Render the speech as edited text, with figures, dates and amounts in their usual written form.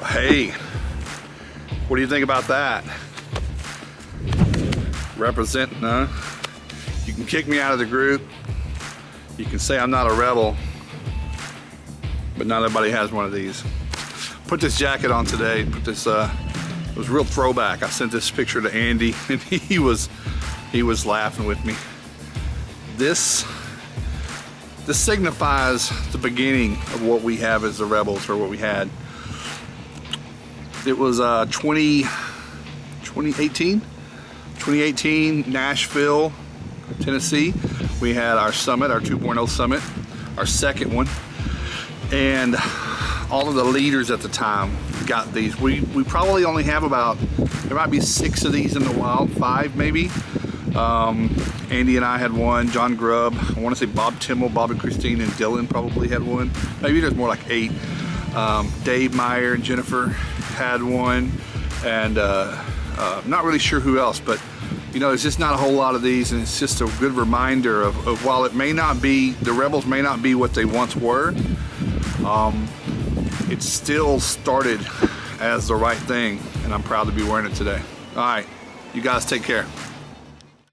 Hey, what do you think about that? Representing, huh? You can kick me out of the group. You can say I'm not a rebel, but not everybody has one of these. Put this jacket on today. Put this. It was a real throwback. I sent this picture to Andy, and he was laughing with me. This signifies the beginning of what we have as the rebels, or what we had. It was 2018, Nashville, Tennessee. We had our summit, our 2.0 summit, our second one, and all of the leaders at the time got these. We probably only have about, there might be 6 of these in the wild, 5 maybe. Andy and I had one, John Grubb, I want to say Bob Timmel, Bob and Christine and Dylan probably had one. Maybe there's more like 8. Dave Meyer and Jennifer had one, and not really sure who else, but you know, there's just not a whole lot of these, and it's just a good reminder of while it may not be, the rebels may not be what they once were, it still started as the right thing, and I'm proud to be wearing it today. All right, you guys take care.